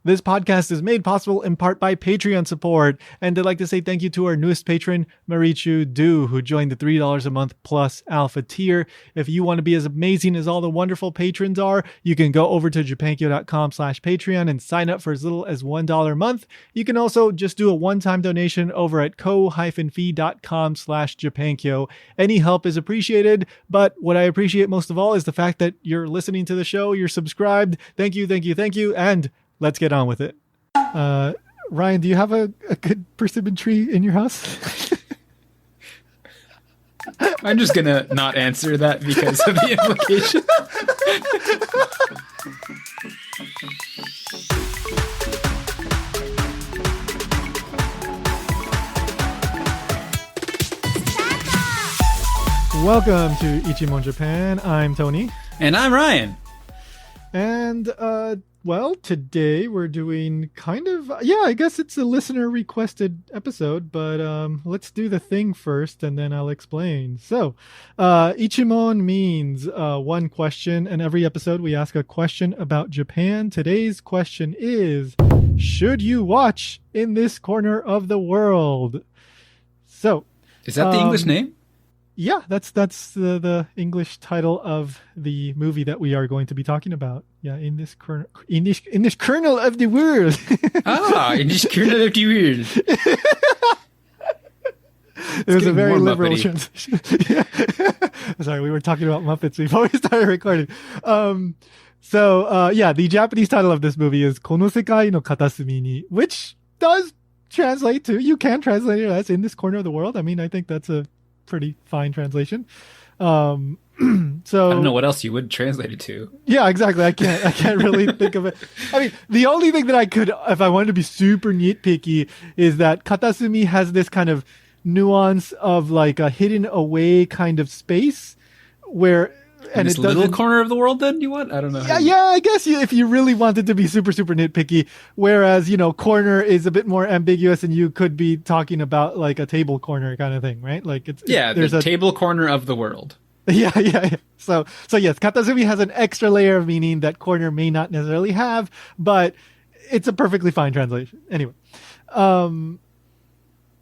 This podcast is made possible in part by Patreon support, and I'd like to say thank you to our newest patron, Marichu Du, who joined the $3 a month plus alpha tier. If you want to be as amazing as all the wonderful patrons are, you can go over to JapanKyo.com/Patreon and sign up for as little as $1 a month. You can also just do a one-time donation over at ko-fi.com/JapanKyo. Any help is appreciated, but what I appreciate most of all is the fact that you're listening to the show, you're subscribed. Thank you, and let's get on with it. Ryan, do you have a good persimmon tree in your house? I'm just going to not answer that because of the implication. Welcome to Ichimon Japan. I'm Tony. And I'm Ryan. And, well, today we're doing kind of, I guess it's a listener requested episode, but let's do the thing first and then I'll explain. So, Ichimon means one question, and every episode we ask a question about Japan. Today's question is, should you watch In This Corner of the World? So, is that the English name? Yeah, that's the English title of the movie that we are going to be talking about. Yeah, in this kernel of the world. In this kernel of the world. It was a very liberal transition. Sorry, we were talking about Muppets before we started recording. The Japanese title of this movie is Kono Sekai no Katasumi ni, which does translate to, you can translate it as In This Corner of the World. I mean, I think that's a pretty fine translation. So I don't know what else you would translate it to. Yeah, exactly. I can't really think of it. I mean, the only thing that I could, if I wanted to be super nitpicky, is that Katasumi has this kind of nuance of like a hidden away kind of space where, and this little corner of the world, then you want? I don't know. Yeah, I guess if you really wanted to be super, super nitpicky, whereas, corner is a bit more ambiguous and you could be talking about like a table corner kind of thing, right? Like there's a table corner of the world. Yeah. So yes, Katasumi has an extra layer of meaning that corner may not necessarily have, but it's a perfectly fine translation. Anyway,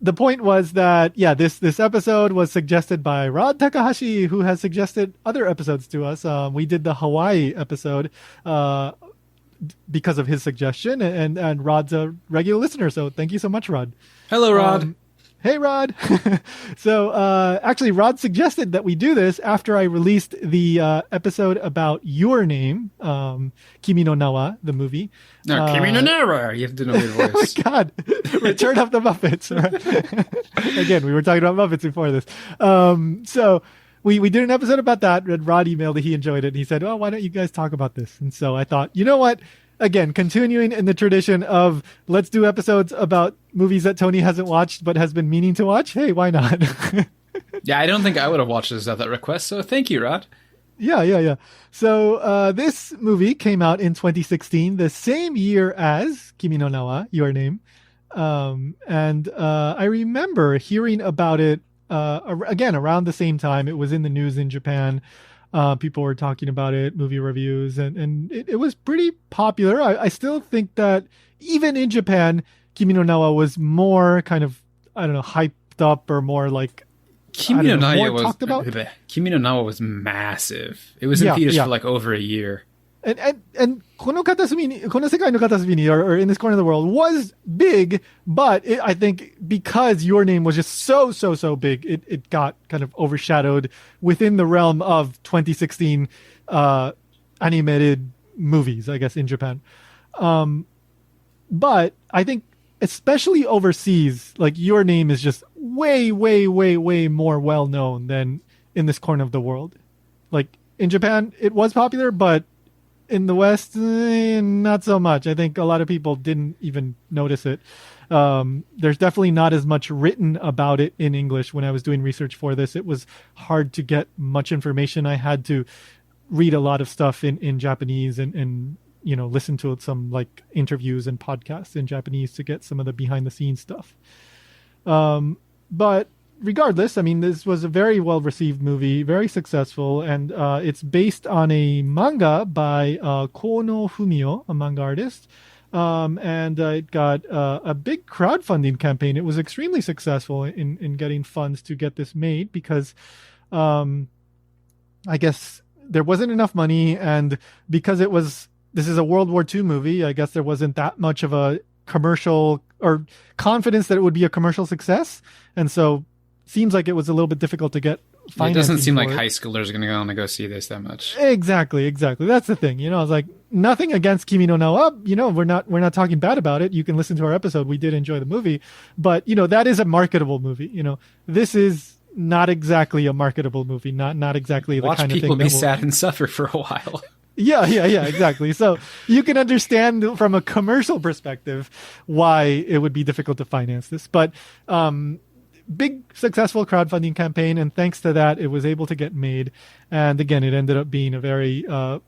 the point was that, this episode was suggested by Rod Takahashi, who has suggested other episodes to us. We did the Hawaii episode because of his suggestion, and Rod's a regular listener, so thank you so much, Rod. Hello, Rod. Hey, Rod. So, actually, Rod suggested that we do this after I released the episode about Your Name, Kimi no Nawa, the movie. No, Kimi no Nawa. You have to know your voice. Oh, God. Return of the Muppets. Right? Again, we were talking about Muppets before this. So we did an episode about that, and Rod emailed that he enjoyed it. And he said, why don't you guys talk about this? And so I thought, you know what? Again, continuing in the tradition of let's do episodes about movies that Tony hasn't watched but has been meaning to watch. Hey, why not? Yeah, I don't think I would have watched this at that request, so thank you, Rod. Yeah. So this movie came out in 2016, the same year as Kimi no Nawa, Your Name. And I remember hearing about it, again, around the same time. It was in the news in Japan. People were talking about it, movie reviews, and it was pretty popular. I still think that even in Japan, Kimi no Nawa was more kind of, I don't know, hyped up or more like Kimi no Nawa was massive. It was in theaters for like over a year. And Kono Sekai no Katasumi ni, or In This Corner of the World, was big, but I think because Your Name was just so big, it got kind of overshadowed within the realm of 2016 animated movies, I guess, in Japan. But I think especially overseas, like Your Name is just way more well known than In This Corner of the World. Like in Japan, it was popular, but in the West, not so much. I think a lot of people didn't even notice it. There's definitely not as much written about it in English. When I was doing research for this, it was hard to get much information. I had to read a lot of stuff in Japanese and listen to some like interviews and podcasts in Japanese to get some of the behind the scenes stuff. But regardless, I mean, this was a very well-received movie, very successful, and it's based on a manga by Kono Fumio, a manga artist. and it got a big crowdfunding campaign. It was extremely successful in getting funds to get this made because I guess there wasn't enough money, and because this is a World War II movie, I guess there wasn't that much of a commercial or confidence that it would be a commercial success, and so seems like it was a little bit difficult to get financing. It doesn't seem like high schoolers are going to want to go see this that much. Exactly. That's the thing. I was like, nothing against Kimi no Na wa. We're not talking bad about it. You can listen to our episode. We did enjoy the movie, but that is a marketable movie. This is not exactly a marketable movie. Not exactly the kind of thing. Watch people be sad and suffer for a while. Yeah, exactly. So you can understand from a commercial perspective why it would be difficult to finance this, but big successful crowdfunding campaign, and thanks to that it was able to get made. And again, it ended up being a very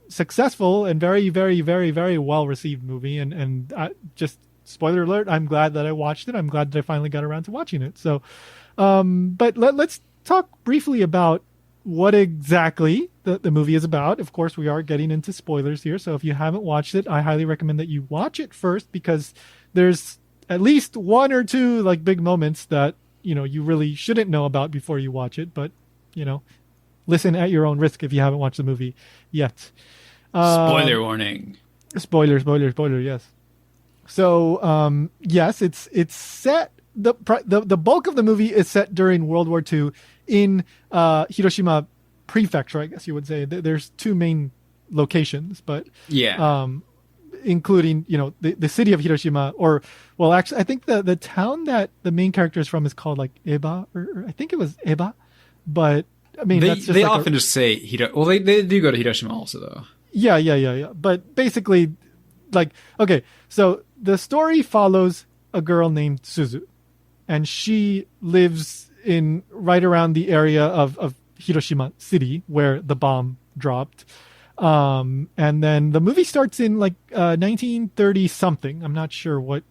successful and very, very, very, very well received movie. And just spoiler alert, I'm glad that I watched it. I'm glad that I finally got around to watching it. So but let's talk briefly about what exactly the movie is about. Of course, we are getting into spoilers here, so if you haven't watched it, I highly recommend that you watch it first, because there's at least one or two like big moments that you really shouldn't know about before you watch it. But listen at your own risk if you haven't watched the movie yet. Spoiler warning. Spoiler. Yes. So yes, it's set. The bulk of the movie is set during World War II in Hiroshima Prefecture, I guess you would say. There's two main locations, but including the city of Hiroshima, or well, actually I think the town that the main character is from is called like Eba, or I think it was Eba, but I mean they often just say well, they do go to Hiroshima also though. Yeah. But basically, like, okay, so the story follows a girl named Suzu, and she lives in right around the area of Hiroshima City where the bomb dropped. And then the movie starts in like 1930 something. I'm not sure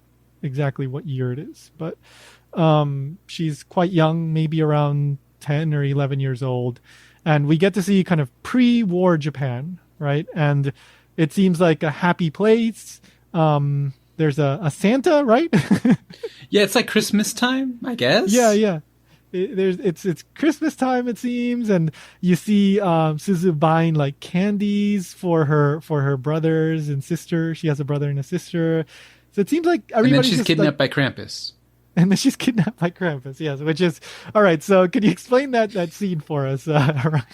exactly what year it is, but she's quite young, maybe around 10 or 11 years old. And we get to see kind of pre-war Japan, right? And it seems like a happy place. There's a Santa, right? Yeah, it's like Christmas time, I guess. Yeah. It's Christmas time, it seems, and you see Suzu buying like candies for her brothers and sister. She has a brother and a sister, so it seems like everybody's. And then she's kidnapped by Krampus. And then she's kidnapped by Krampus. Yes, which is all right. So, can you explain that scene for us, Ryan?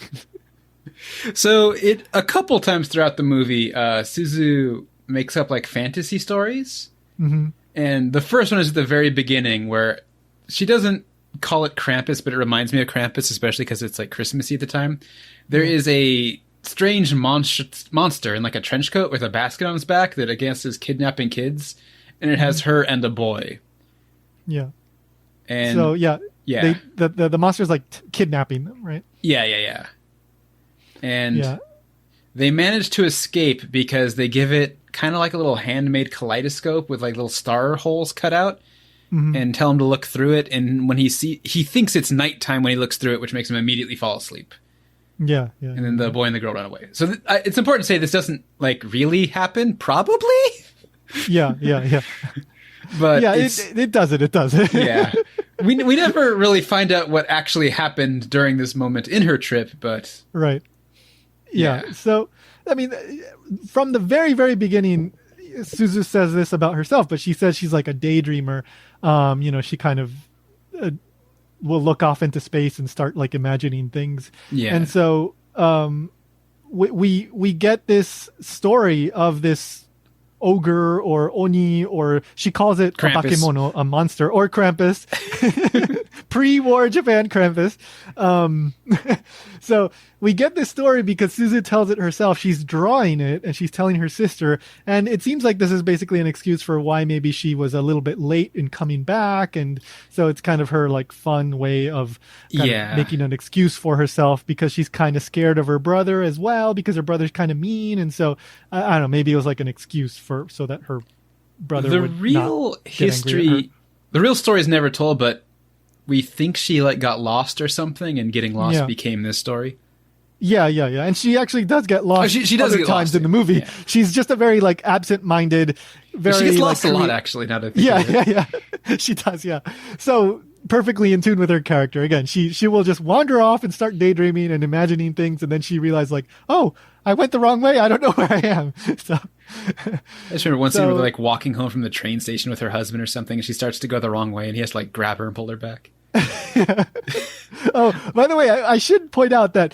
So, a couple times throughout the movie, Suzu makes up like fantasy stories, and the first one is at the very beginning where she doesn't call it Krampus, but it reminds me of Krampus, especially because it's like Christmassy at the time. There is a strange monster in like a trench coat with a basket on his back that I guess is kidnapping kids, and it has her and a boy. Yeah. And so the monster's like kidnapping them, right? Yeah. And they manage to escape because they give it kind of like a little handmade kaleidoscope with like little star holes cut out. And tell him to look through it, and when he thinks it's nighttime when he looks through it, which makes him immediately fall asleep. Yeah. And then the boy and the girl run away. So it's important to say this doesn't like really happen, probably. Yeah. But it does it. Yeah, we never really find out what actually happened during this moment in her trip, but right. Yeah. So I mean, from the very, very beginning, Suzu says this about herself, but she says she's like a daydreamer. She kind of will look off into space and start like imagining things. Yeah. And so we get this story of this ogre or oni, or she calls it Krampus. A bakemono, a monster, or Krampus. Pre-war Japan Krampus. So we get this story because Suzu tells it herself. She's drawing it and she's telling her sister, and it seems like this is basically an excuse for why maybe she was a little bit late in coming back, and so it's kind of her like fun way of kind of making an excuse for herself, because she's kind of scared of her brother as well, because her brother's kind of mean, and so I don't know, maybe it was like an excuse so that her brother would not get angry at her. The real story is never told, but we think she like got lost or something, and getting lost became this story. Yeah, and she actually does get lost. She does other get times lost in the movie. Yeah. She's just a very like absent-minded, very she gets lost like, a lot actually. Now that I think of it. Yeah. She does, yeah. So perfectly in tune with her character. Again, she will just wander off and start daydreaming and imagining things, and then she realizes like, oh, I went the wrong way. I don't know where I am. So I just remember one scene where they're like walking home from the train station with her husband or something, and she starts to go the wrong way, and he has to like grab her and pull her back. Oh, by the way, I should point out that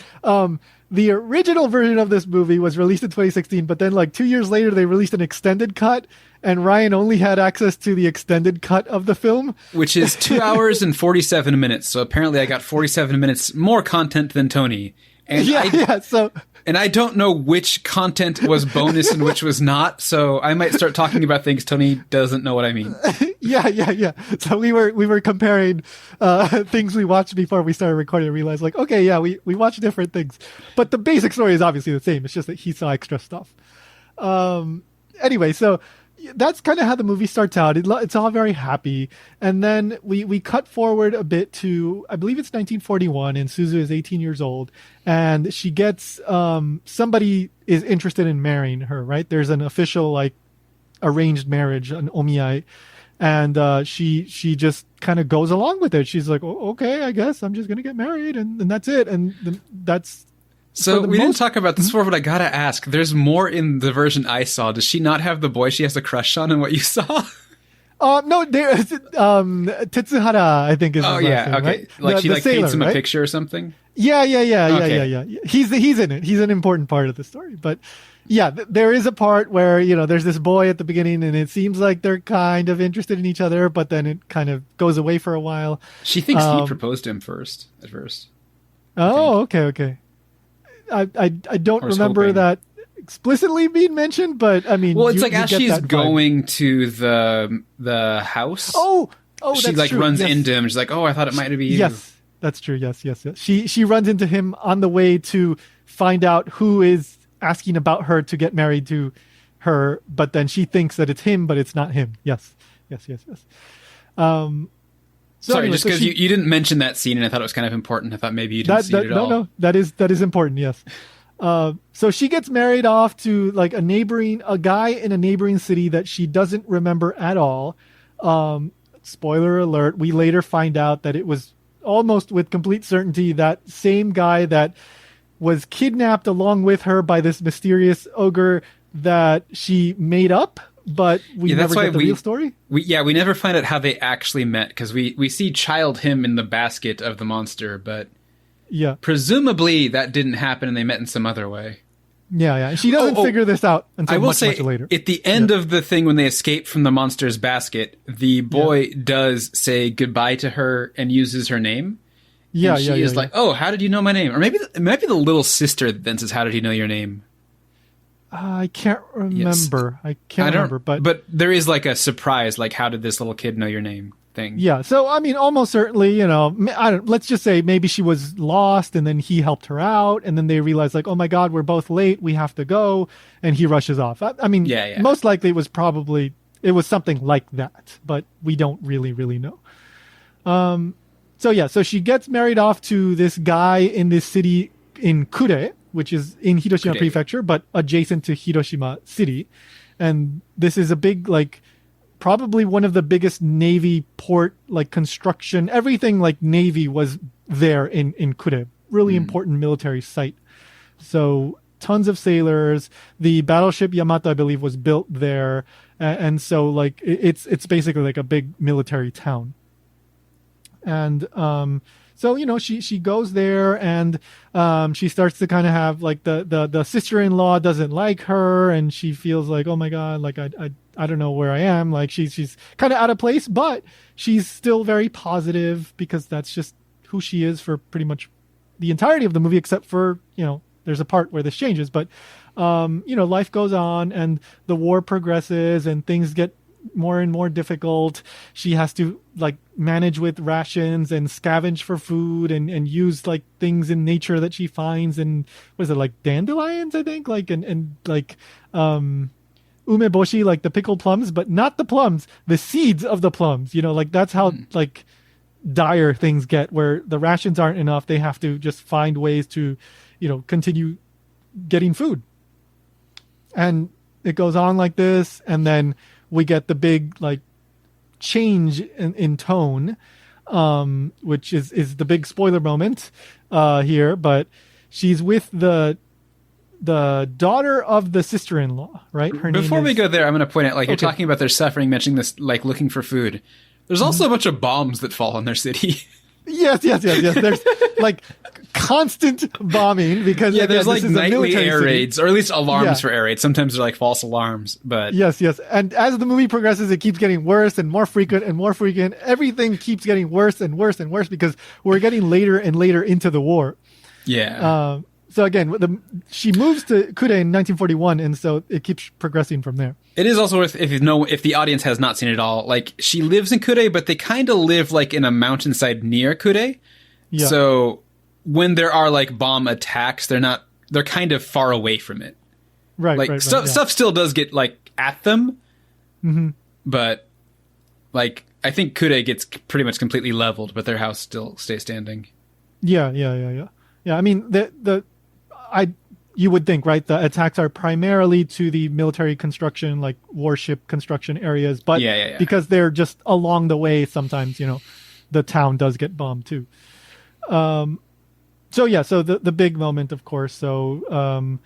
the original version of this movie was released in 2016, but then like 2 years later they released an extended cut, and Ryan only had access to the extended cut of the film, which is 2 hours and 47 minutes. So apparently I got 47 minutes more content than Tony. And and I don't know which content was bonus and which was not, so I might start talking about things Tony doesn't know what I mean. Yeah. So we were comparing things we watched before we started recording and realized like, okay, yeah, we watched different things. But the basic story is obviously the same. It's just that he saw extra stuff. Anyway, so that's kind of how the movie starts out. It's all very happy. And then we cut forward a bit to, I believe it's 1941, and Suzu is 18 years old. And she gets, somebody is interested in marrying her, right? There's an official, like, arranged marriage, an omiai. And she just kind of goes along with it. She's like, oh, okay, I guess I'm just going to get married. And that's it. And that's... So we didn't talk about this before, but I gotta ask. There's more in the version I saw. Does she not have the boy she has a crush on in what you saw? No, there's Tetsuhara, I think is his last name, okay. Right? Like she like sailor, paints him right? a picture or something? Yeah. Okay. He's in it. He's an important part of the story. But yeah, there is a part where, there's this boy at the beginning and it seems like they're kind of interested in each other, but then it kind of goes away for a while. She thinks he proposed to him at first. Oh, okay. I don't remember that explicitly being mentioned, but I mean, well, it's like as she's going to the house. Oh, she that's like true. runs Yes. into him. She's like, "Oh, I thought it might be you." Yes, that's true. Yes. She runs into him on the way to find out who is asking about her to get married to her, but then she thinks that it's him, but it's not him. Yes. Sorry, just because you didn't mention that scene, and I thought it was kind of important. I thought maybe you didn't see it at all. No, that is important. Yes. So she gets married off to like a guy in a neighboring city that she doesn't remember at all. Spoiler alert: we later find out that it was almost with complete certainty that same guy that was kidnapped along with her by this mysterious ogre that she made up. But we never get the real story. We never find out how they actually met, because we see child him in the basket of the monster, but presumably that didn't happen and they met in some other way. Yeah. She doesn't figure this out until much later. At the end of the thing, when they escape from the monster's basket, the boy does say goodbye to her and uses her name. And she is like, "Oh, how did you know my name?" Or maybe it might be the little sister that then says, "How did he know your name?" I can't remember. Yes. But there is like a surprise, like, how did this little kid know your name thing? Yeah. So, I mean, almost certainly, let's just say maybe she was lost and then he helped her out. And then they realized like, oh my God, we're both late. We have to go. And he rushes off. I mean, most likely it was something like that, but we don't really know. So she gets married off to this guy in this city in Kure, which is in Hiroshima Prefecture, but adjacent to Hiroshima City. And this is a big, like, probably one of the biggest Navy port, like, construction. Everything like Navy was there in Kure. Really important military site. So tons of sailors. The battleship Yamato, I believe, was built there. And so, like, it's basically like a big military town. And so, she goes there and she starts to kind of have like the sister-in-law doesn't like her, and she feels like, oh my God, like I don't know where I am. Like she's kind of out of place, but she's still very positive because that's just who she is for pretty much the entirety of the movie, except for, there's a part where this changes, but life goes on and the war progresses and things get more and more difficult. She has to like manage with rations and scavenge for food and use like things in nature that she finds, and what is it, like dandelions, I think, like and like umeboshi, like the pickled plums, but not the plums, the seeds of the plums, like that's how like dire things get, where the rations aren't enough. They have to just find ways to continue getting food. And it goes on like this, and then we get the big like change in tone, which is the big spoiler moment here. But she's with the daughter of the sister-in-law, right? Before we go there, I'm going to point out, like, you're talking about their suffering, mentioning this, like, looking for food. There's also a bunch of bombs that fall on their city. Yes. There's like constant bombing because there's like nightly air raids, or at least alarms for air raids. Sometimes they're like false alarms, but yes. And as the movie progresses, it keeps getting worse and more frequent and more frequent. Everything keeps getting worse and worse and worse because we're getting later and later into the war. Yeah. So again, she moves to Kure in 1941, and so it keeps progressing from there. It is also worth, if the audience has not seen it all, like, she lives in Kure, but they kind of live like in a mountainside near Kure. Yeah. So when there are like bomb attacks, they're kind of far away from it. Right. Like stuff still does get like at them, but like I think Kure gets pretty much completely leveled, but their house still stays standing. Yeah. I mean, you would think, right? The attacks are primarily to the military construction, like warship construction areas, but because they're just along the way, sometimes, the town does get bombed too. So the big moment, of course. So,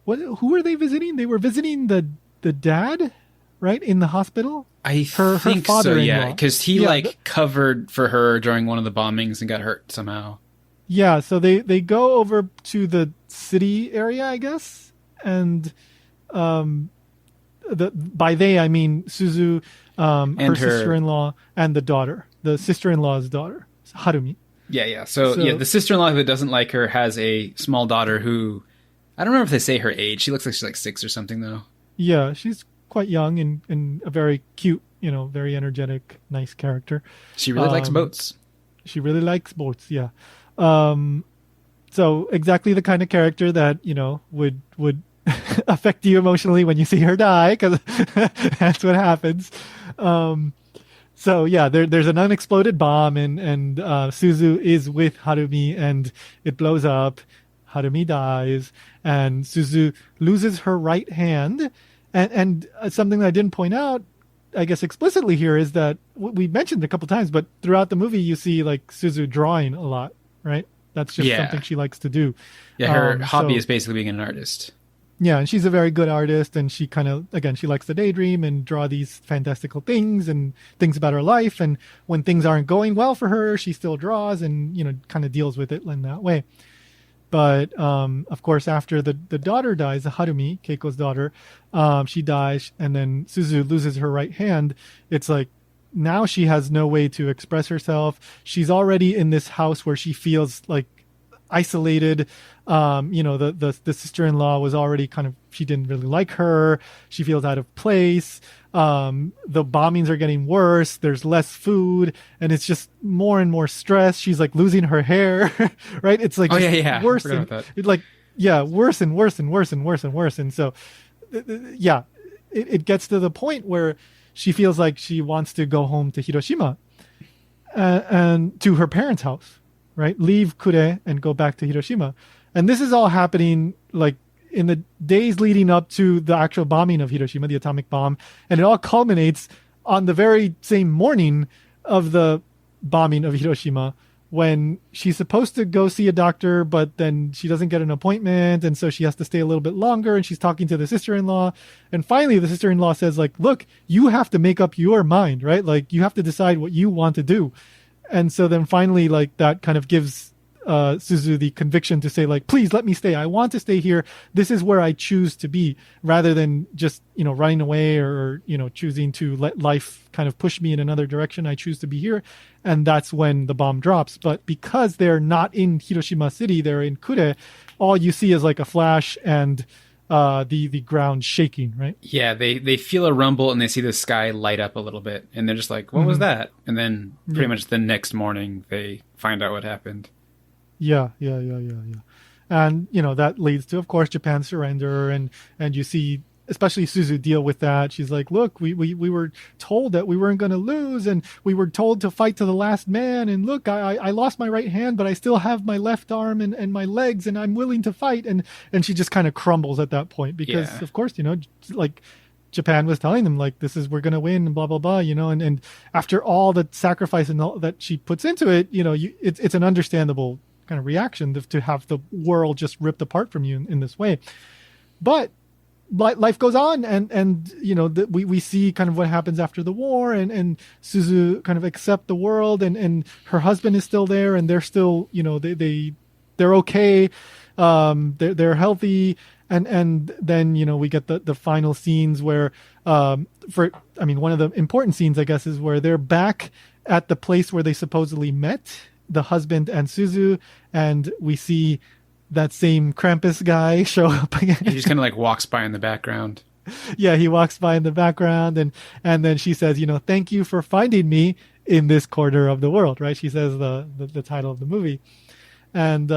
who were they visiting? They were visiting the dad, right? In the hospital? I think so, yeah. Because he covered for her during one of the bombings and got hurt somehow. Yeah, so they go over to the city area, I guess, and by they I mean Suzu, her sister-in-law, and the sister-in-law's daughter, Harumi. Yeah. So the sister-in-law who doesn't like her has a small daughter who, I don't remember if they say her age. She looks like she's like 6 or something though. Yeah, she's quite young and a very cute, very energetic, nice character. She really likes boats. She really likes boats, yeah. So exactly the kind of character that, would affect you emotionally when you see her die, because that's what happens. So yeah, there's an unexploded bomb and Suzu is with Harumi and it blows up. Harumi dies and Suzu loses her right hand. And something that I didn't point out, I guess explicitly here, is that we mentioned a couple times, but throughout the movie you see like Suzu drawing a lot. Right? That's just something she likes to do. Yeah, her hobby is basically being an artist. Yeah, and she's a very good artist, and she kind of, again, she likes to daydream and draw these fantastical things and things about her life, and when things aren't going well for her, she still draws and, kind of deals with it in that way. But, of course, after the daughter dies, Harumi, Keiko's daughter, she dies, and then Suzu loses her right hand. It's like, now she has no way to express herself. She's already in this house where she feels like isolated. The sister-in-law was already she didn't really like her. She feels out of place. The bombings are getting worse. There's less food, and it's just more and more stress. She's like losing her hair, right? It's like worse. Worse and worse and worse and worse and worse. And so, it gets to the point where she feels like she wants to go home to Hiroshima and to her parents' house, right? Leave Kure and go back to Hiroshima. And this is all happening like in the days leading up to the actual bombing of Hiroshima, the atomic bomb. And it all culminates on the very same morning of the bombing of Hiroshima, when she's supposed to go see a doctor, but then she doesn't get an appointment. And so she has to stay a little bit longer, and she's talking to the sister-in-law. And finally the sister-in-law says, like, look, you have to make up your mind, right? Like, you have to decide what you want to do. And so then finally, like, that kind of gives Suzu the conviction to say, like, please let me stay. I want to stay here. This is where I choose to be, rather than just, running away or, choosing to let life kind of push me in another direction. I choose to be here. And that's when the bomb drops. But because they're not in Hiroshima City, they're in Kure, all you see is like a flash and the ground shaking, right? Yeah, they feel a rumble and they see the sky light up a little bit. And they're just like, what was that? And then pretty much the next morning, they find out what happened. Yeah. And, that leads to, of course, Japan's surrender. And you see especially Suzu deal with that. She's like, look, we were told that we weren't going to lose, and we were told to fight to the last man. And look, I lost my right hand, but I still have my left arm and my legs, and I'm willing to fight. And she just kind of crumbles at that point because, of course, like Japan was telling them, like, this is, we're going to win and blah, blah, blah, and after all the sacrifice and all that she puts into it, it's an understandable kind of reaction to have the world just ripped apart from you in this way. But life goes on, and we see kind of what happens after the war, and Suzu kind of accept the world, and her husband is still there, and they're still, they're okay, they're healthy, and then we get the final scenes where one of the important scenes, I guess, is where they're back at the place where they supposedly met, the husband and Suzu, and we see that same Krampus guy show up again. He just kind of like walks by in the background. Yeah, he walks by in the background, and then she says, thank you for finding me in this corner of the world, right? She says the title of the movie. And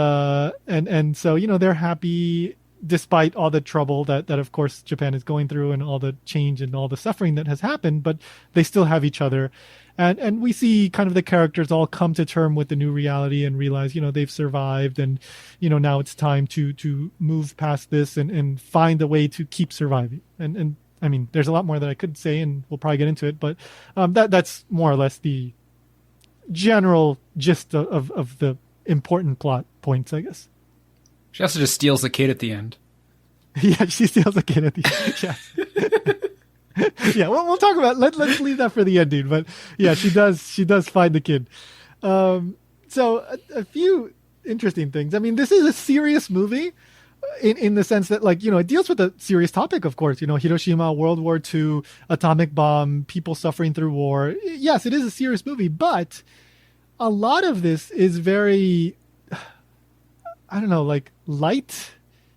so, they're happy despite all the trouble that of course Japan is going through, and all the change and all the suffering that has happened, but they still have each other. And we see kind of the characters all come to term with the new reality and realize, they've survived, and, now it's time to move past this and find a way to keep surviving. And I mean, there's a lot more that I could say, and we'll probably get into it, but that's more or less the general gist of the important plot points, I guess. She also just steals the kid at the end. Yeah, she steals the kid at the end. Yeah. Yeah, well, we'll talk about. Let's leave that for the ending. But yeah, she does find the kid. So a few interesting things. I mean, this is a serious movie in the sense that, like, it deals with a serious topic, of course. Hiroshima, World War II, atomic bomb, people suffering through war. Yes, it is a serious movie, but a lot of this is very, I don't know, like, light.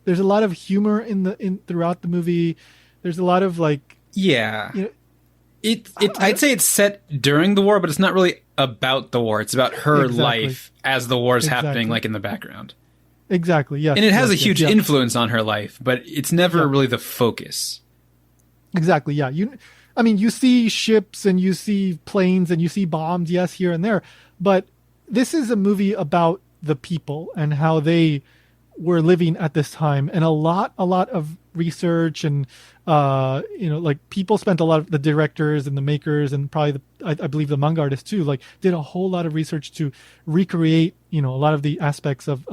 There's a lot of humor throughout the movie. There's a lot of, like, yeah. I'd say it's set during the war, but it's not really about the war. It's about her life as the war's happening, like, in the background. Exactly, yes. And it has a huge influence on her life, but it's never really the focus. Exactly, yeah. You see ships, and you see planes, and you see bombs, yes, here and there. But this is a movie about the people and how they were living at this time, and a lot of research, and like, people spent a lot of, the directors and the makers, and probably I believe the manga artists too, like, did a whole lot of research to recreate a lot of the aspects of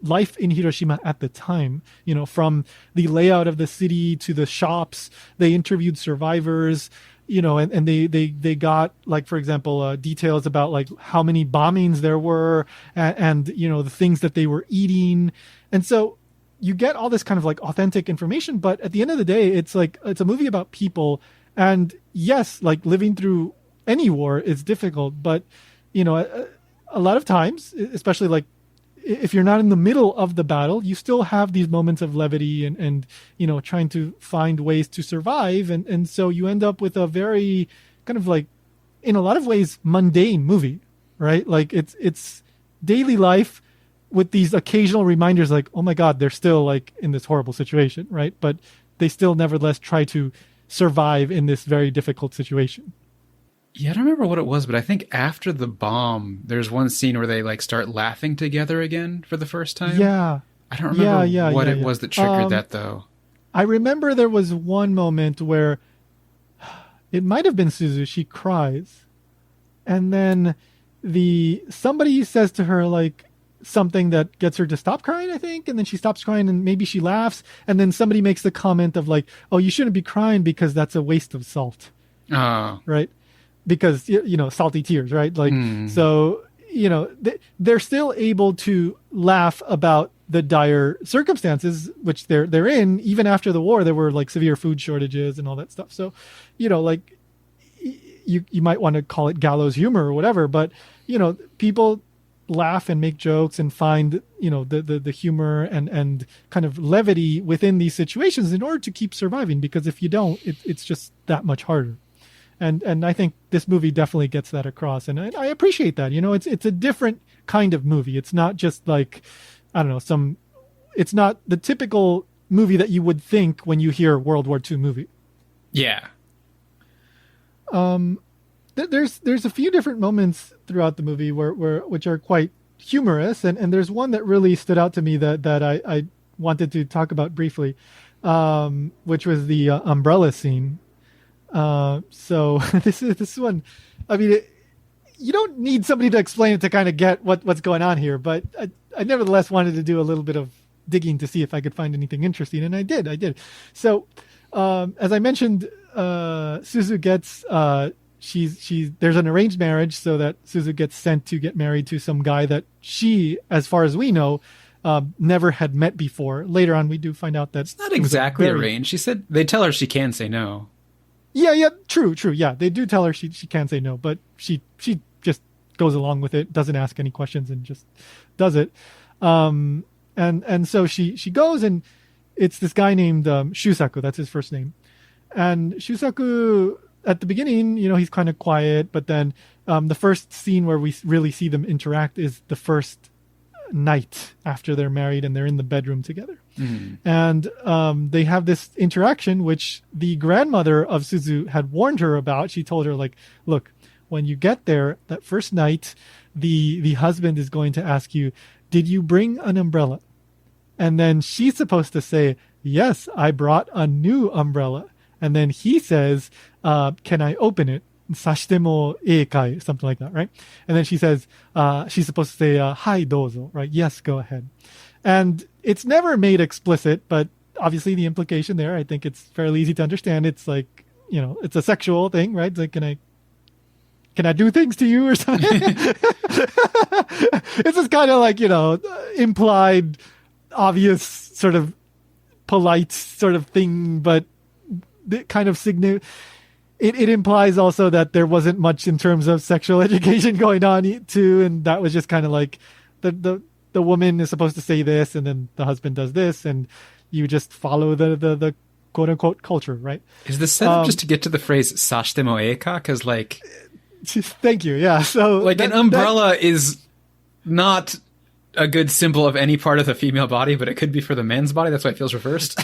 life in Hiroshima at the time, from the layout of the city to the shops. They interviewed survivors, and they got, like, for example, details about, like, how many bombings there were, and the things that they were eating. And so you get all this kind of, like, authentic information, but at the end of the day, it's a movie about people. And yes, like, living through any war is difficult, but a lot of times, especially, like, if you're not in the middle of the battle, you still have these moments of levity and trying to find ways to survive. And so you end up with a very kind of, like, in a lot of ways, mundane movie, right? Like, it's daily life with these occasional reminders, like, oh my God, they're still, like, in this horrible situation, right? But they still nevertheless try to survive in this very difficult situation. Yeah, I don't remember what it was, but I think after the bomb, there's one scene where they, like, start laughing together again for the first time. Yeah. I don't remember what it was that triggered that, though. I remember there was one moment where it might have been Suzu. She cries. And then somebody says to her, like, something that gets her to stop crying, I think. And then she stops crying, and maybe she laughs. And then somebody makes the comment of, like, oh, you shouldn't be crying because that's a waste of salt. Oh. Right? Because, salty tears, right? Like, so, they're still able to laugh about the dire circumstances which they're in. Even after the war, there were, like, severe food shortages and all that stuff. So, like, you might want to call it gallows humor or whatever, but, people laugh and make jokes and find, the humor and kind of levity within these situations in order to keep surviving. Because if you don't, it's just that much harder. And I think this movie definitely gets that across. And I appreciate that. It's a different kind of movie. It's not just, like, I don't know, it's not the typical movie that you would think when you hear World War II movie. Yeah. There's a few different moments throughout the movie which are quite humorous, and there's one that really stood out to me that I wanted to talk about briefly, which was the umbrella scene. So this one, I mean, you don't need somebody to explain it to kind of get what's going on here, but I nevertheless wanted to do a little bit of digging to see if I could find anything interesting, and I did. So, as I mentioned, Suzu gets there's an arranged marriage, so that Suzu gets sent to get married to some guy that she, as far as we know, never had met before. Later on, we do find out that it's not exactly arranged. She said they tell her she can say no. Yeah, true. Yeah, they do tell her she can say no, but she just goes along with it, doesn't ask any questions, and just does it. And so she goes, and it's this guy named Shūsaku. That's his first name. And Shūsaku, at the beginning, he's kind of quiet, but then the first scene where we really see them interact is the first night after they're married and they're in the bedroom together. And they have this interaction, which the grandmother of Suzu had warned her about. She told her, like, look, when you get there that first night, the husband is going to ask you, did you bring an umbrella? And then she's supposed to say, yes, I brought a new umbrella. And then he says, can I open it? Sashite mo eikai, something like that, right? And then she says, she's supposed to say, hai dozo, right? Yes, go ahead. And it's never made explicit, but obviously the implication there, I think it's fairly easy to understand. It's like, it's a sexual thing, right? It's like, can I do things to you or something? It's just kind of like, implied, obvious, sort of polite sort of thing, but it kind of it implies also that there wasn't much in terms of sexual education going on too, and that was just kind of like the woman is supposed to say this, and then the husband does this, and you just follow the quote unquote culture, right? Is the setup just to get to the phrase "sashite mo eika"? Because like, thank you, yeah. So like an umbrella is not a good symbol of any part of the female body, but it could be for the man's body. That's why it feels reversed.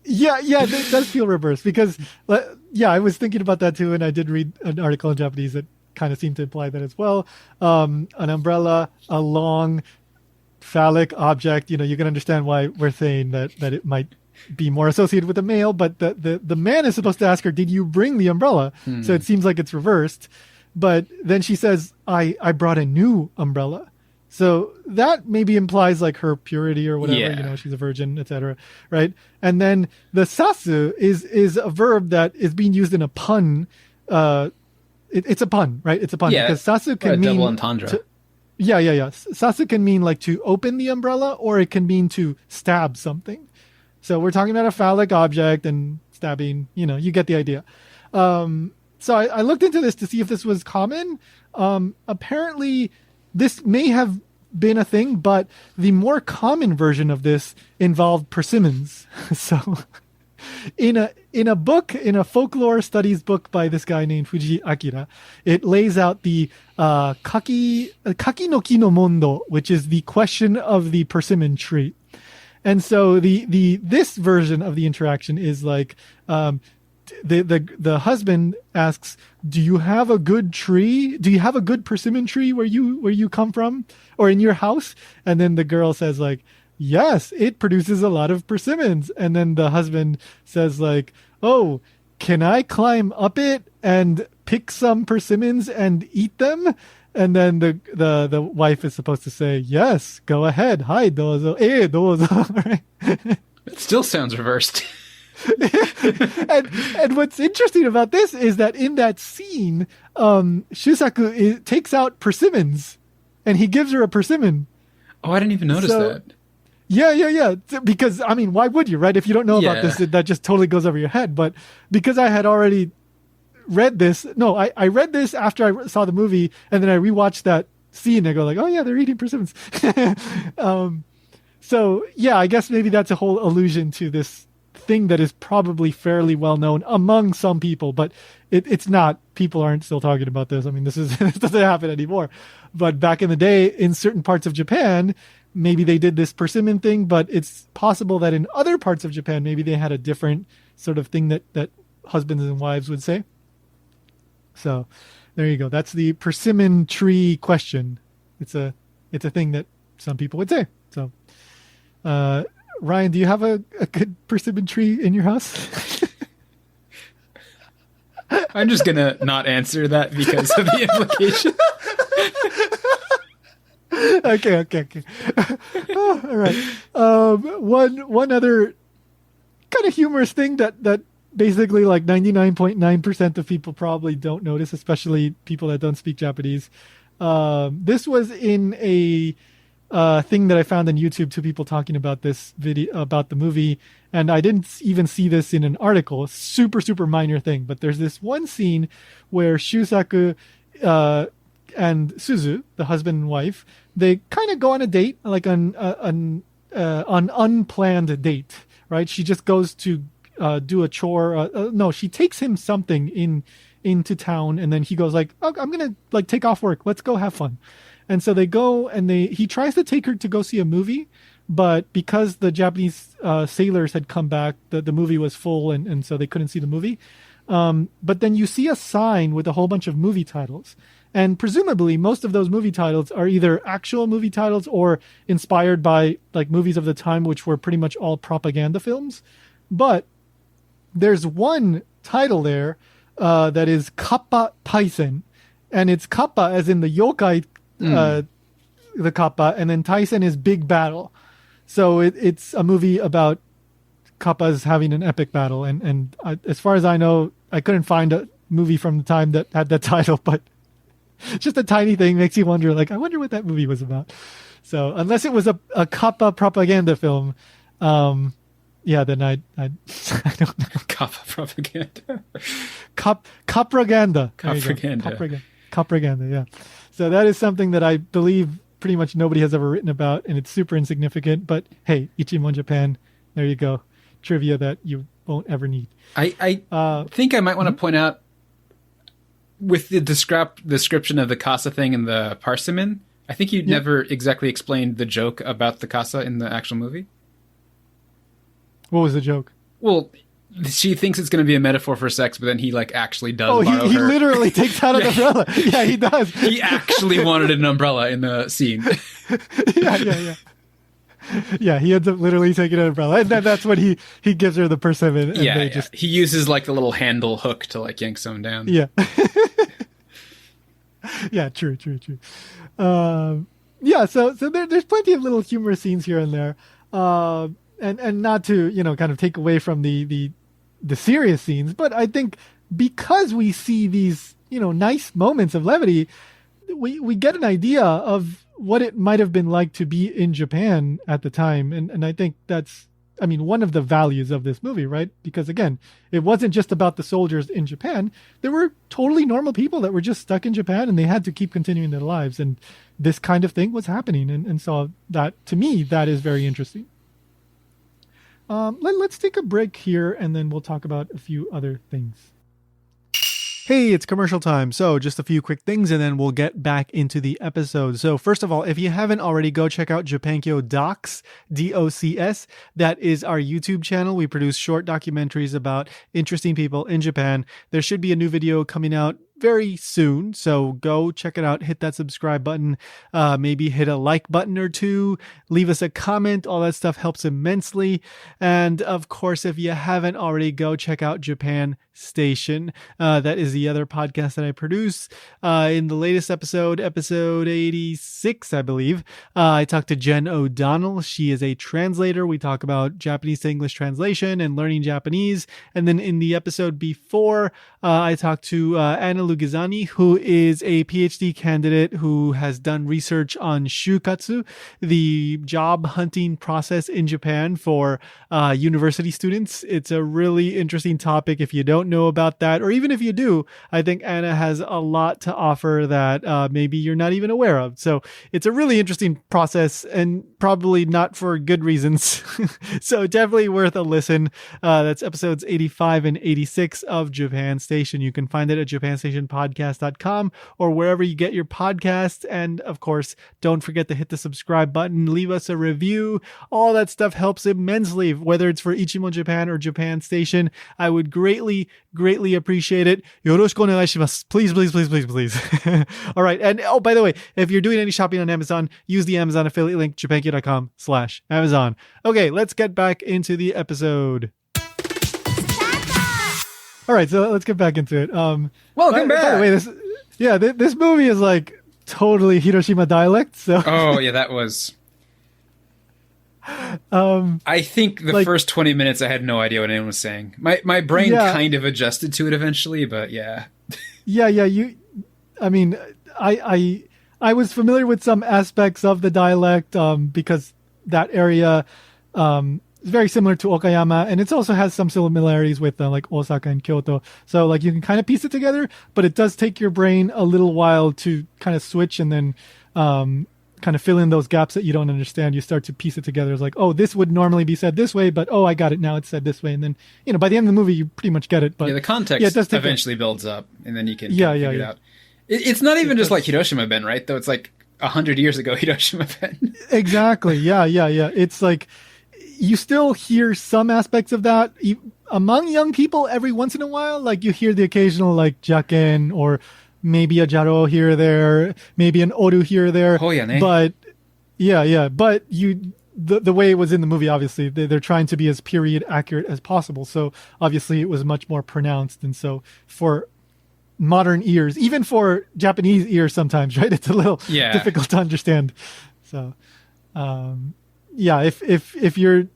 Yeah, it does feel reversed because, I was thinking about that too, and I did read an article in Japanese that kind of seemed to imply that as well. An umbrella, a long phallic object, you can understand why we're saying that it might be more associated with a male, but the man is supposed to ask her, did you bring the umbrella? So it seems like it's reversed. But then she says, I brought a new umbrella. So that maybe implies like her purity or whatever, she's a virgin, etc. Right? And then the sasu is a verb that is being used in a pun. It's a pun, right? It's a pun because sasu can mean double entendre. Yeah. Sasu can mean like to open the umbrella, or it can mean to stab something. So we're talking about a phallic object and stabbing, you get the idea. So I looked into this to see if this was common. Apparently this may have been a thing, but the more common version of this involved persimmons. So in a book, in a folklore studies book by this guy named Fuji Akira, it lays out the kaki no ki no mondo, which is the question of the persimmon tree. And so this version of the interaction is like, the husband asks, do you have a good tree? Do you have a good persimmon tree where you come from or in your house? And then the girl says like, yes, it produces a lot of persimmons. And then the husband says like, oh, can I climb up it and pick some persimmons and eat them? And then the wife is supposed to say, yes, go ahead. Hai dozo, dozo. Right? It still sounds reversed. and what's interesting about this is that in that scene, Shūsaku takes out persimmons, and he gives her a persimmon. Oh, I didn't even notice that. Yeah. Because I mean, why would you, right? If you don't know about this, that just totally goes over your head. But because I had already read this, I read this after I saw the movie, and then I rewatched that scene. And I go like, oh yeah, they're eating persimmons. So yeah, I guess maybe that's a whole allusion to this thing that is probably fairly well known among some people, but it's not. People aren't still talking about this. I mean, this doesn't happen anymore. But back in the day, in certain parts of Japan, maybe they did this persimmon thing, but it's possible that in other parts of Japan, maybe they had a different sort of thing that husbands and wives would say. So there you go. That's the persimmon tree question. It's a thing that some people would say. So, Ryan, do you have a good persimmon tree in your house? I'm just going to not answer that because of the implication. Okay. Oh, all right. One other kind of humorous thing that basically like 99.9% of people probably don't notice, especially people that don't speak Japanese. This was in a thing that I found on YouTube, two people talking about this video, about the movie, and I didn't even see this in an article. Super minor thing, but there's this one scene where Shusaku and Suzu, the husband and wife, they kind of go on a date, like an unplanned date, right? She just goes to do a chore. No, she takes him something into town, and then he goes like, "Oh, I'm gonna like take off work. Let's go have fun." And so they go, and he tries to take her to go see a movie, but because the Japanese sailors had come back, the movie was full, and so they couldn't see the movie. But then you see a sign with a whole bunch of movie titles. And presumably most of those movie titles are either actual movie titles or inspired by like movies of the time, which were pretty much all propaganda films. But there's one title there that is Kappa Taisen. And it's Kappa as in the yokai, the Kappa, and then Taisen is big battle. So it's a movie about Kappas having an epic battle. And as far as I know, I couldn't find a movie from the time that had that title, but just a tiny thing makes you wonder, like, I wonder what that movie was about. So unless it was a Kappa propaganda film, then I don't know. Kappa propaganda. Kapropaganda. Kapropaganda, yeah. So that is something that I believe pretty much nobody has ever written about, and it's super insignificant. But hey, Ichimon Japan, there you go. Trivia that you won't ever need. I think I might want to point out, with the description of the casa thing and the parsimon, I think you never exactly explained the joke about the casa in the actual movie. What was the joke? Well, she thinks it's going to be a metaphor for sex, but then he like actually does borrow her. He literally takes out an umbrella. Yeah, he does. He actually wanted an umbrella in the scene. Yeah. Yeah, he ends up literally taking an umbrella, and then that's when he gives her the persimmon. And he uses like the little handle hook to like yank someone down. Yeah. Yeah, true. So there's plenty of little humorous scenes here and there, and not to kind of take away from the serious scenes, but I think because we see these nice moments of levity, we get an idea of what it might have been like to be in Japan at the time. And I think that's, one of the values of this movie, right? Because again, it wasn't just about the soldiers in Japan. There were totally normal people that were just stuck in Japan and they had to keep continuing their lives. And this kind of thing was happening. And so that, to me, that is very interesting. Let's take a break here and then we'll talk about a few other things. Hey, it's commercial time. So just a few quick things and then we'll get back into the episode. So first of all, if you haven't already, go check out JapanKyo Docs, DOCS. That is our YouTube channel. We produce short documentaries about interesting people in Japan. There should be a new video coming out very soon. So go check it out. Hit that subscribe button. Maybe hit a like button or two. Leave us a comment. All that stuff helps immensely. And of course, if you haven't already, go check out Japan Station. That is the other podcast that I produce. In the latest episode 86, I believe, I talked to Jen O'Donnell. She is a translator. We talk about Japanese to English translation and learning Japanese. And then in the episode before, I talked to Anna Lughezzani, who is a PhD candidate who has done research on Shūkatsu, the job hunting process in Japan for university students. It's a really interesting topic. If you don't know about that, or even if you do, I think Anna has a lot to offer that maybe you're not even aware of. So it's a really interesting process and probably not for good reasons. So definitely worth a listen. That's episodes 85 and 86 of Japan Station. You can find it at japanstation.com. JapanAsianPodcast.com or wherever you get your podcasts. And of course, don't forget to hit the subscribe button, leave us a review. All that stuff helps immensely, whether it's for Ichimon Japan or Japan Station. I would greatly, greatly appreciate it. Yoroshiku onegaishimasu. Please, please, please, please, please. All right. And oh, by the way, if you're doing any shopping on Amazon, use the Amazon affiliate link, JapanKyo.com/Amazon. Okay, let's get back into the episode. All right, so let's get back into it. Welcome back. By the way, this movie is like totally Hiroshima dialect. So oh yeah, that was. I think the first 20 minutes I had no idea what anyone was saying. My brain kind of adjusted to it eventually, but yeah. I mean, I was familiar with some aspects of the dialect because that area is very similar to Okayama, and it also has some similarities with like Osaka and Kyoto. So like you can kind of piece it together, but it does take your brain a little while to kind of switch and then kind of fill in those gaps that you don't understand. You start to piece it together. It's like, oh, this would normally be said this way, but oh, I got it now. It's said this way, and then by the end of the movie, you pretty much get it. But the context eventually builds up, and then you can figure it out. It's not even just like Hiroshima Ben, right? Though it's like 100 years ago Hiroshima Ben. Exactly. Yeah. It's like you still hear some aspects of that among young people every once in a while. Like you hear the occasional like jaken or maybe a jaro here or there, maybe an oru here or there. Oh, yeah, but but the way it was in the movie, obviously they're trying to be as period accurate as possible. So obviously it was much more pronounced. And so for modern ears, even for Japanese ears sometimes, right? It's a little difficult to understand. So, if you're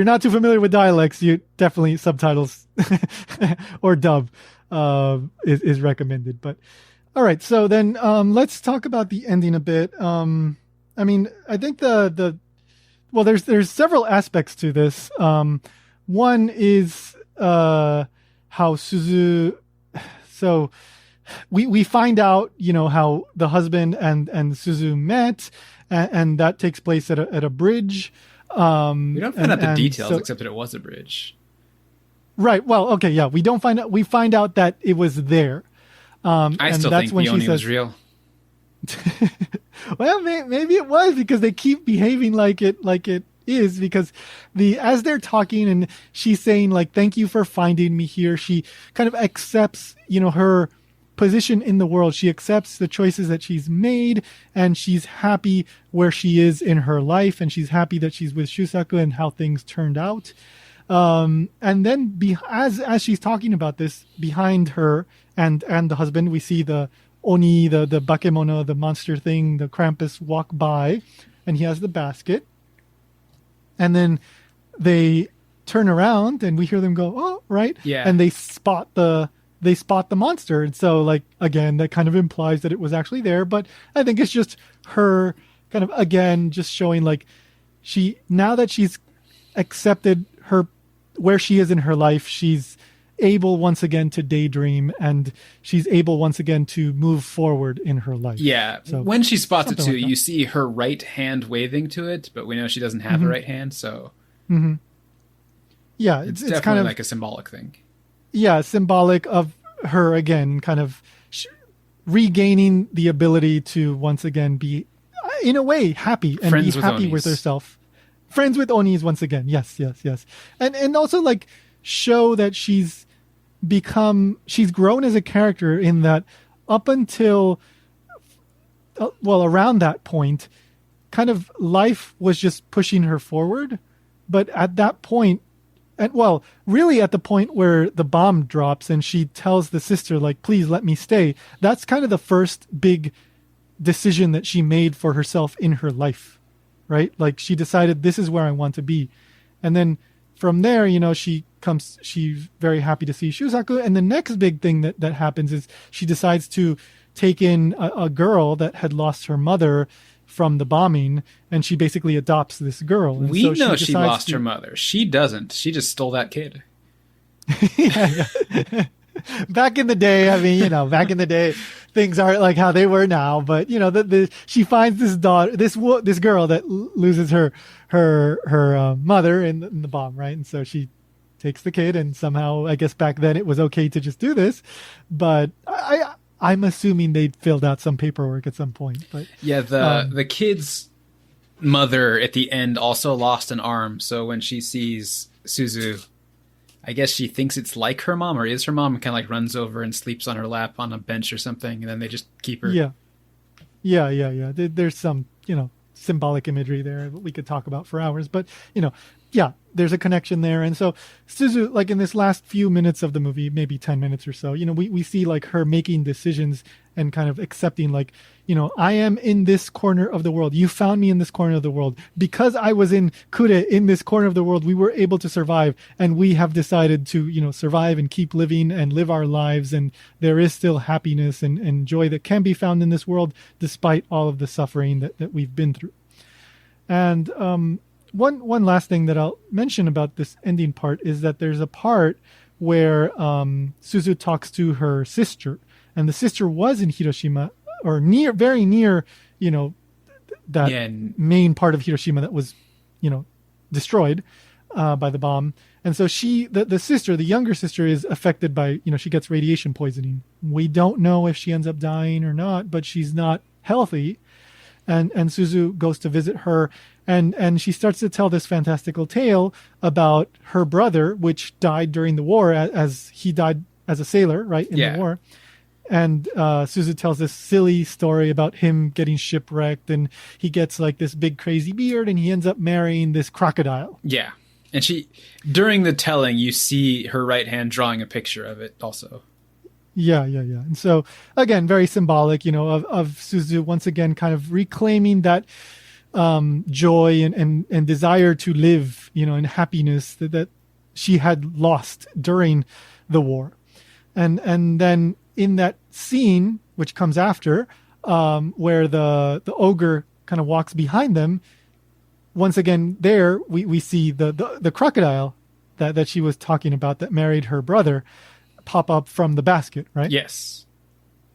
not too familiar with dialects, you definitely subtitles or dub is recommended. But all right, so then let's talk about the ending a bit. I mean, I think there's several aspects to this. One is how Suzu. So we find out, how the husband and Suzu met, and that takes place at a bridge. We don't find out the details except that it was a bridge. Right. Well, okay. Yeah. We don't find out. We find out that it was there. I still think the Oni was real. Well, maybe it was because they keep behaving like it is, because as they're talking and she's saying like, thank you for finding me here. She kind of accepts, her position in the world. She accepts the choices that she's made, and she's happy where she is in her life, and she's happy that she's with Shusaku and how things turned out. And then as she's talking about this, behind her and the husband, we see the Oni, the bakemono, the monster thing, the Krampus walk by, and he has the basket. And then they turn around and we hear them go, oh, right. Yeah. And they spot the monster. And so like, again, that kind of implies that it was actually there, but I think it's just her kind of, again, just showing like now that she's accepted where she is in her life, she's able once again to daydream, and she's able once again to move forward in her life. Yeah. So, when she spots it too, like you see her right hand waving to it, but we know she doesn't have the right hand, so yeah, it's definitely kind of like a symbolic thing. Yeah, symbolic of her again, kind of regaining the ability to once again be, in a way, happy and be happy with herself. Friends with Onis once again. Yes. And also like show that she's grown as a character, in that up until, around that point, kind of life was just pushing her forward. But at that point, really at the point where the bomb drops and she tells the sister, like, please let me stay. That's kind of the first big decision that she made for herself in her life, right? Like she decided, this is where I want to be. And then from there, she's very happy to see Shusaku. And the next big thing that happens is she decides to take in a girl that had lost her mother from the bombing, and she basically adopts this girl. And we know she lost her mother. She doesn't. She just stole that kid. Yeah. Back in the day, back in the day, things aren't like how they were now. But she finds this daughter, this girl that loses her mother in the bomb, right? And so she takes the kid, and somehow, I guess back then it was okay to just do this. But I'm assuming they'd filled out some paperwork at some point. But yeah, the kid's mother at the end also lost an arm. So when she sees Suzu, I guess she thinks it's like her mom or is her mom, and kind of like runs over and sleeps on her lap on a bench or something. And then they just keep her. Yeah. There's some, symbolic imagery there that we could talk about for hours, but there's a connection there. And so Suzu, like in this last few minutes of the movie, maybe 10 minutes or so, we see like her making decisions and kind of accepting like, I am in this corner of the world. You found me in this corner of the world. Because I was in Kure in this corner of the world, we were able to survive, and we have decided to, survive and keep living and live our lives. And there is still happiness and joy that can be found in this world, despite all of the suffering that we've been through. And one last thing that I'll mention about this ending part is that there's a part where Suzu talks to her sister, and the sister was in Hiroshima, or very near, that main part of Hiroshima that was, destroyed by the bomb. And so the sister, the younger sister, is affected by, she gets radiation poisoning. We don't know if she ends up dying or not, but she's not healthy. And Suzu goes to visit her, and she starts to tell this fantastical tale about her brother, which died during the war, as he died as a sailor, right, in the war. And Suzu tells this silly story about him getting shipwrecked, and he gets like this big crazy beard, and he ends up marrying this crocodile. Yeah. And during the telling, you see her right hand drawing a picture of it also. Yeah. And so, again, very symbolic, of Suzu once again kind of reclaiming that joy and desire to live, in happiness that she had lost during the war. And then in that scene, which comes after, where the ogre kind of walks behind them, once again there we see the crocodile that she was talking about that married her brother pop up from the basket, right? Yes.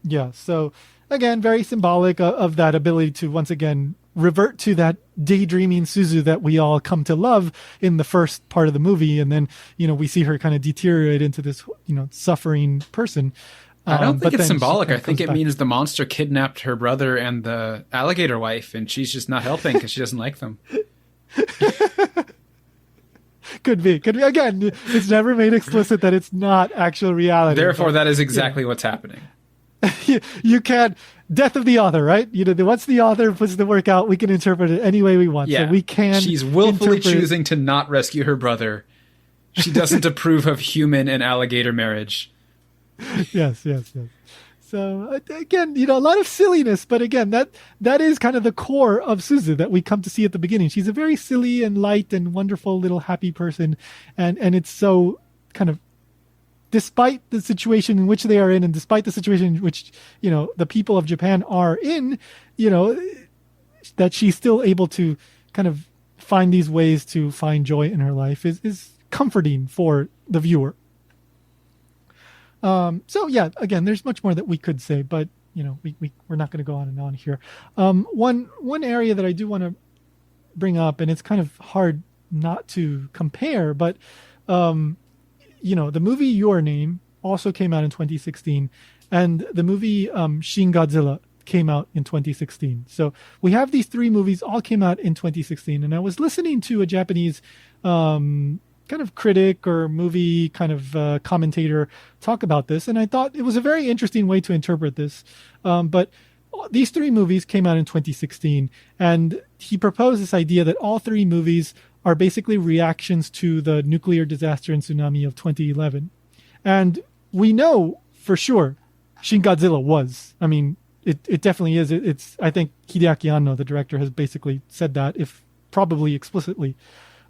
Yeah. So again, very symbolic of that ability to once again revert to that daydreaming Suzu that we all come to love in the first part of the movie. And then, we see her kind of deteriorate into this, suffering person. I don't think it's symbolic. I think it means the monster kidnapped her brother and the alligator wife, and she's just not helping because she doesn't like them. Could be. Again, it's never made explicit that it's not actual reality. Therefore, that is exactly what's happening. You can't. Death of the author, right? Once the author puts the work out, we can interpret it any way we want. Yeah. So we can. She's willfully choosing to not rescue her brother. She doesn't approve of human and alligator marriage. Yes. So again, a lot of silliness, but again, that is kind of the core of Suzu that we come to see at the beginning. She's a very silly and light and wonderful little happy person, and it's so kind of, despite the situation in which they are in, and despite the situation in which the people of Japan are in, that she's still able to kind of find these ways to find joy in her life is comforting for the viewer. So yeah, again, there's much more that we could say, but we're not going to go on and on here. One area that I do want to bring up, and it's kind of hard not to compare, but the movie Your Name also came out in 2016, and the movie Shin Godzilla came out in 2016. So we have these three movies all came out in 2016, and I was listening to a Japanese kind of critic or movie kind of commentator talk about this, and I thought it was a very interesting way to interpret this. But these three movies came out in 2016, and he proposed this idea that all three movies are basically reactions to the nuclear disaster and tsunami of 2011. And we know for sure Shin Godzilla was. I mean, it definitely is. It's I think Hideaki Anno, the director, has basically said that, if probably explicitly,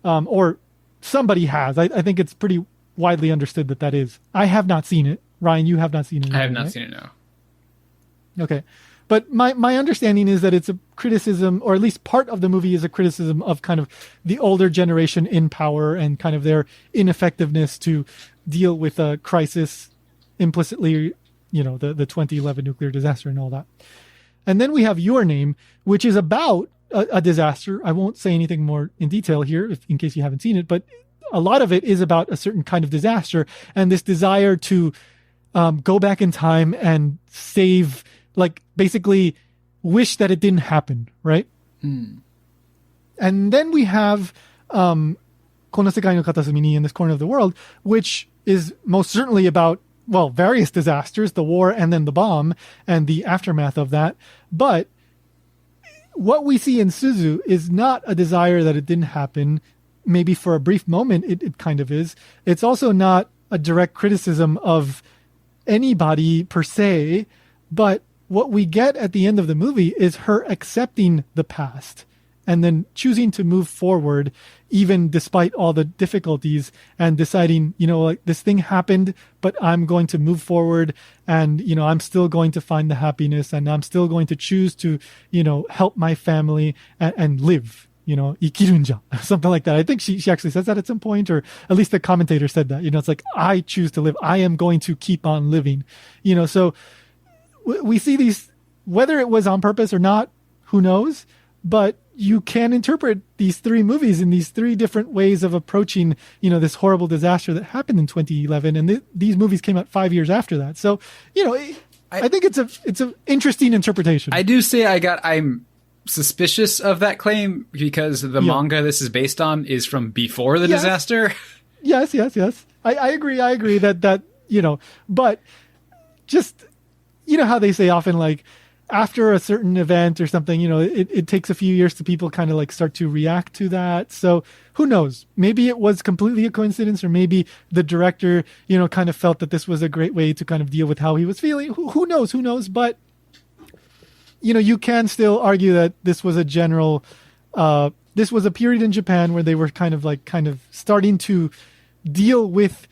or somebody has. I think it's pretty widely understood that is. I have not seen it. Ryan, you have not seen it. I have not seen it, no. Okay. But my understanding is that it's a criticism, or at least part of the movie is a criticism of kind of the older generation in power and kind of their ineffectiveness to deal with a crisis, implicitly, the 2011 nuclear disaster and all that. And then we have Your Name, which is about a disaster. I won't say anything more in detail here in case you haven't seen it, but a lot of it is about a certain kind of disaster and this desire to go back in time and save, like basically wish that it didn't happen, right? And then we have Kono Sekai no Katasumi ni, in this corner of the world, which is most certainly about, well, various disasters, the war and then the bomb and the aftermath of that. But what we see in Suzu is not a desire that it didn't happen. Maybe for a brief moment it kind of is. It's also not a direct criticism of anybody per se, but what we get at the end of the movie is her accepting the past and then choosing to move forward even despite all the difficulties and deciding, like this thing happened, but I'm going to move forward and, I'm still going to find the happiness and I'm still going to choose to, help my family and live, ikirunja, something like that. I think she actually says that at some point, or at least the commentator said that, it's like, I choose to live. I am going to keep on living, so we see these, whether it was on purpose or not, who knows, but you can interpret these three movies in these three different ways of approaching, this horrible disaster that happened in 2011. And these movies came out 5 years after that. So, I think it's an interesting interpretation. I do say I'm suspicious of that claim because the manga this is based on is from before the disaster. Yes. I agree that, but just, how they say often, like, after a certain event or something, it takes a few years to people kind of like start to react to that. So who knows? Maybe it was completely a coincidence, or maybe the director, kind of felt that this was a great way to kind of deal with how he was feeling. Who knows? But, you can still argue that this was a general, this was a period in Japan where they were kind of starting to deal with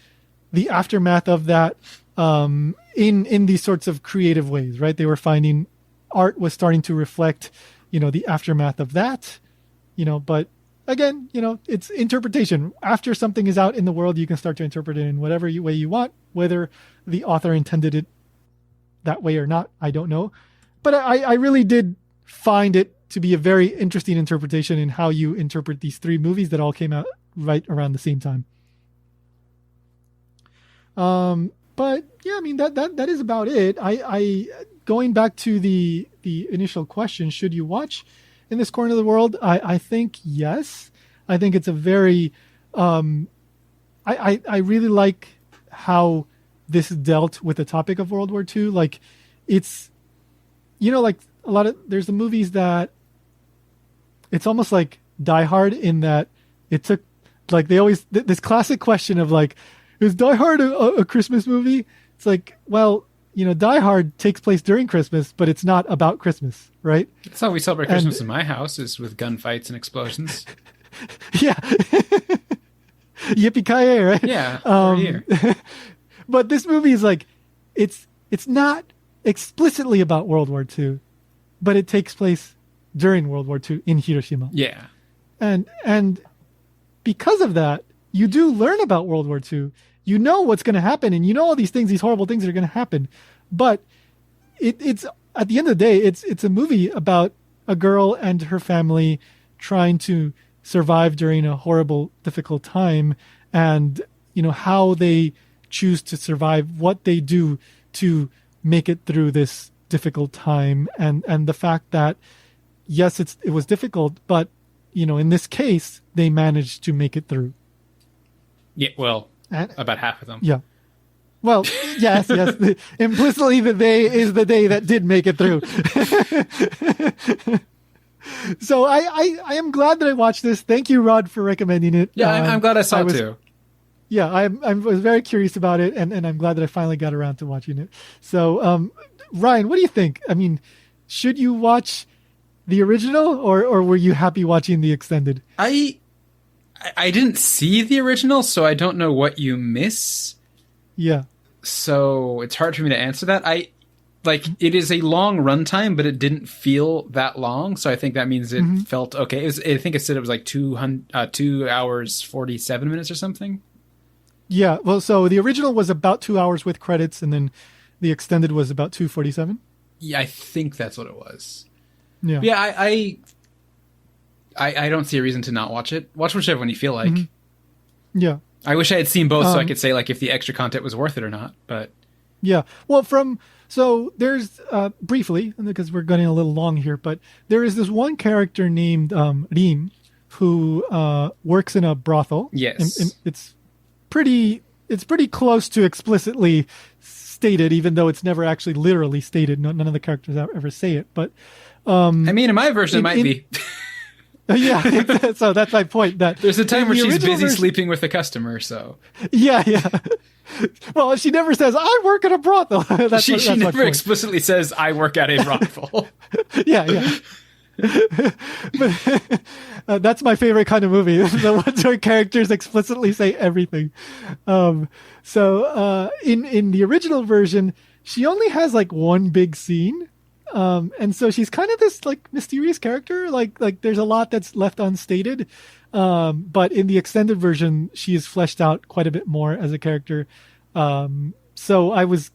the aftermath of that, in these sorts of creative ways, right? They were finding art was starting to reflect, the aftermath of that, but again, it's interpretation. After something is out in the world, you can start to interpret it in whatever way you want, whether the author intended it that way or not, I don't know. But I really did find it to be a very interesting interpretation in how you interpret these three movies that all came out right around the same time. But yeah, I mean, that is about it. I going back to the initial question, should you watch In This Corner of the World? I think yes. I think it's a very, I really like how this dealt with the topic of World War II. Like it's, like a lot of, there's the movies that it's almost like Die Hard in that it took, like they always, this classic question of like, is Die Hard a Christmas movie? It's like, well, Die Hard takes place during Christmas, but it's not about Christmas, right? That's how we celebrate Christmas in my house, is with gunfights and explosions. Yeah. Yippee-ki-yay, right? Yeah, every year. But this movie is like, it's not explicitly about World War II, but it takes place during World War II in Hiroshima. Yeah. And because of that, you do learn about World War II. You know what's going to happen, and all these things, these horrible things are going to happen. But it's at the end of the day, it's a movie about a girl and her family trying to survive during a horrible, difficult time, and how they choose to survive, what they do to make it through this difficult time, and the fact that yes, it was difficult, but in this case, they managed to make it through. Yeah, well, about half of them. Yeah. Well, yes. Implicitly, the day is the day that did make it through. So I am glad that I watched this. Thank you, Rod, for recommending it. Yeah, I'm glad I saw it too. Yeah, I was very curious about it, and I'm glad that I finally got around to watching it. So, Ryan, what do you think? I mean, should you watch the original, or were you happy watching the extended? I didn't see the original, so I don't know what you miss. Yeah. So it's hard for me to answer that. It is a long runtime, but it didn't feel that long. So I think that means it felt okay. I think it said it was like 2 hours, 47 minutes or something. Yeah. Well, so the original was about 2 hours with credits, and then the extended was about 2:47. Yeah, I think that's what it was. Yeah. But yeah, I don't see a reason to not watch it. Watch whichever one you feel like. Yeah. I wish I had seen both so I could say like if the extra content was worth it or not. But yeah, well, so there's briefly, because we're getting a little long here, but there is this one character named Breen who works in a brothel. Yes, and it's pretty close to explicitly stated, even though it's never actually literally stated. None of the characters ever say it, but I mean, in my version, it might be. Yeah, so that's my point. That there's a time where she's busy version, sleeping with the customer. So yeah. Well, she never says I work at a brothel. She never explicitly says I work at a brothel. Yeah. But that's my favorite kind of movie. The ones where characters explicitly say everything. So in the original version, she only has like one big scene. And so she's kind of this like mysterious character, like there's a lot that's left unstated. But in the extended version, she is fleshed out quite a bit more as a character. So I was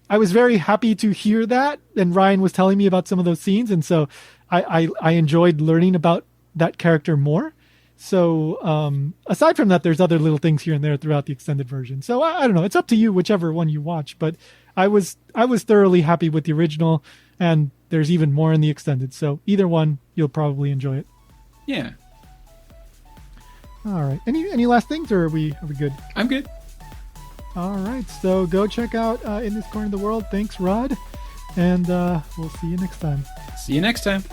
very happy to hear that. And Ryan was telling me about some of those scenes. And so I enjoyed learning about that character more. So, aside from that, there's other little things here and there throughout the extended version. So I don't know. It's up to you, whichever one you watch, but I was thoroughly happy with the original, and there's even more in the extended. So either one, you'll probably enjoy it. Yeah. All right. Any last things, or are we good? I'm good. All right. So go check out In This Corner of the World. Thanks, Rod. And we'll see you next time. See you next time.